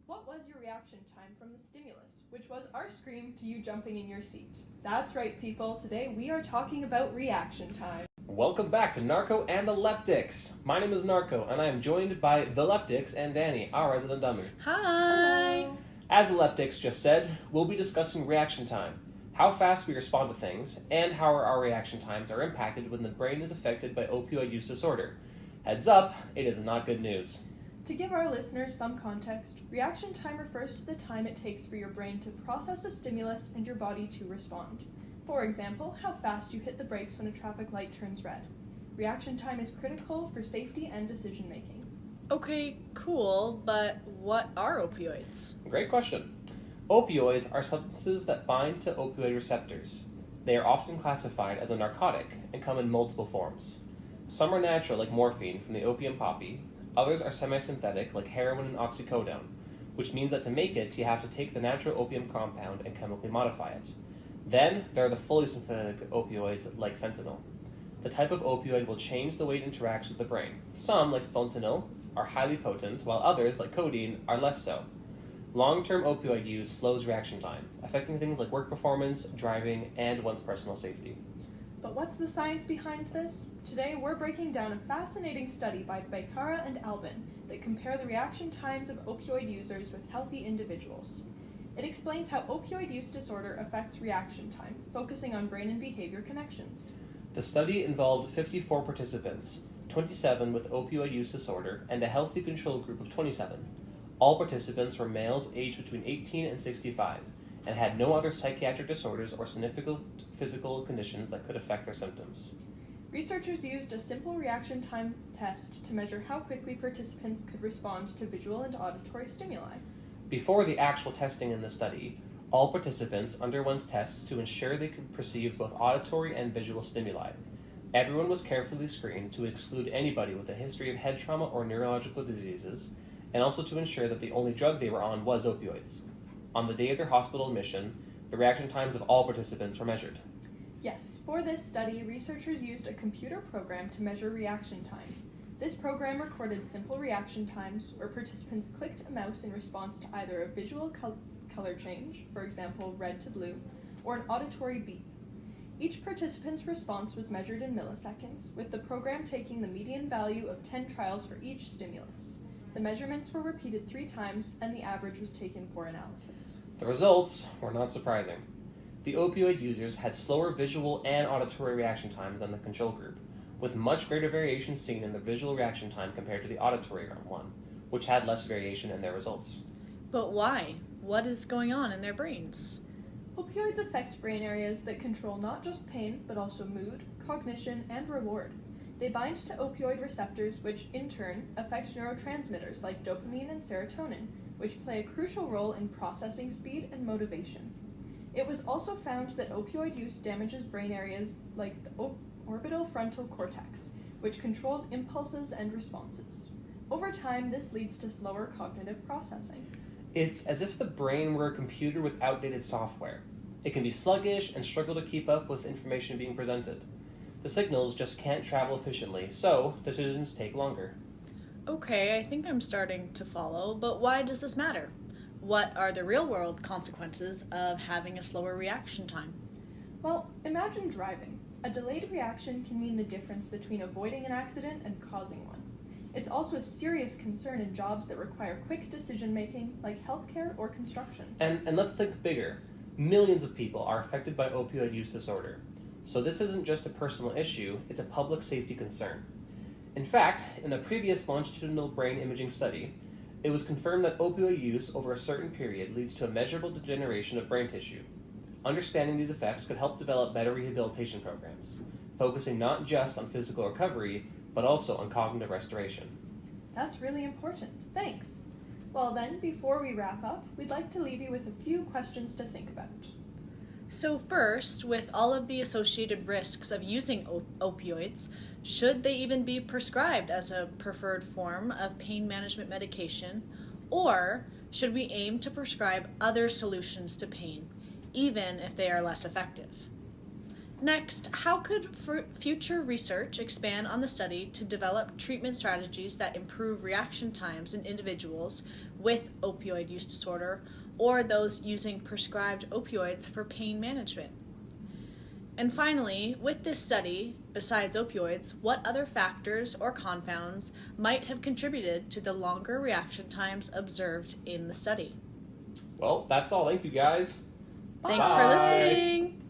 What was your reaction time from the stimulus, which was our scream to you jumping in your seat? That's right, people. Today we are talking about reaction time. Welcome back to Narco and the Leptics. My name is Narco, and I am joined by the Leptics and Danny, our resident dummy. Hi! Hello. As the Leptics just said, we'll be discussing reaction time, how fast we respond to things, and how our reaction times are impacted when the brain is affected by opioid use disorder. Heads up, it is not good news. To give our listeners some context, reaction time refers to the time it takes for your brain to process a stimulus and your body to respond. For example, how fast you hit the brakes when a traffic light turns red. Reaction time is critical for safety and decision making. Okay, cool, but what are opioids? Great question. Opioids are substances that bind to opioid receptors. They are often classified as a narcotic and come in multiple forms. Some are natural, like morphine from the opium poppy. Others are semi-synthetic, like heroin and oxycodone, which means that to make it, you have to take the natural opium compound and chemically modify it. Then, there are the fully synthetic opioids, like fentanyl. The type of opioid will change the way it interacts with the brain. Some, like fentanyl, are highly potent, while others, like codeine, are less so. Long-term opioid use slows reaction time, affecting things like work performance, driving, and one's personal safety. But what's the science behind this? Today we're breaking down a fascinating study by Beikara and Albin that compare the reaction times of opioid users with healthy individuals. It explains how opioid use disorder affects reaction time, focusing on brain and behavior connections. The study involved 54 participants, 27 with opioid use disorder, and a healthy control group of 27. All participants were males aged between 18 and 65, and had no other psychiatric disorders or significant physical conditions that could affect their symptoms. Researchers used a simple reaction time test to measure how quickly participants could respond to visual and auditory stimuli. Before the actual testing in the study, all participants underwent tests to ensure they could perceive both auditory and visual stimuli. Everyone was carefully screened to exclude anybody with a history of head trauma or neurological diseases, and also to ensure that the only drug they were on was opioids. On the day of their hospital admission, the reaction times of all participants were measured. Yes, for this study, researchers used a computer program to measure reaction time. This program recorded simple reaction times where participants clicked a mouse in response to either a visual color change, for example, red to blue, or an auditory beep. Each participant's response was measured in milliseconds, with the program taking the median value of 10 trials for each stimulus. The measurements were repeated 3 times, and the average was taken for analysis. The results were not surprising. The opioid users had slower visual and auditory reaction times than the control group, with much greater variation seen in the visual reaction time compared to the auditory one, which had less variation in their results. But why? What is going on in their brains? Opioids affect brain areas that control not just pain, but also mood, cognition, and reward. They bind to opioid receptors, which in turn affect neurotransmitters like dopamine and serotonin, which play a crucial role in processing speed and motivation. It was also found that opioid use damages brain areas like the orbital frontal cortex, which controls impulses and responses. Over time, this leads to slower cognitive processing. It's as if the brain were a computer with outdated software. It can be sluggish and struggle to keep up with information being presented. The signals just can't travel efficiently, so decisions take longer. Okay, I think I'm starting to follow, but why does this matter? What are the real-world consequences of having a slower reaction time? Well, imagine driving. A delayed reaction can mean the difference between avoiding an accident and causing one. It's also a serious concern in jobs that require quick decision-making, like healthcare or construction. And let's think bigger. Millions of people are affected by opioid use disorder. So this isn't just a personal issue, it's a public safety concern. In fact, in a previous longitudinal brain imaging study, it was confirmed that opioid use over a certain period leads to a measurable degeneration of brain tissue. Understanding these effects could help develop better rehabilitation programs, focusing not just on physical recovery, but also on cognitive restoration. That's really important. Thanks. Well then, before we wrap up, we'd like to leave you with a few questions to think about. So first, with all of the associated risks of using opioids, should they even be prescribed as a preferred form of pain management medication, or should we aim to prescribe other solutions to pain, even if they are less effective? Next, how could future research expand on the study to develop treatment strategies that improve reaction times in individuals with opioid use disorder or those using prescribed opioids for pain management? And finally, with this study, besides opioids, what other factors or confounds might have contributed to the longer reaction times observed in the study? Well, that's all. Thank you, guys. Thanks for Bye. listening.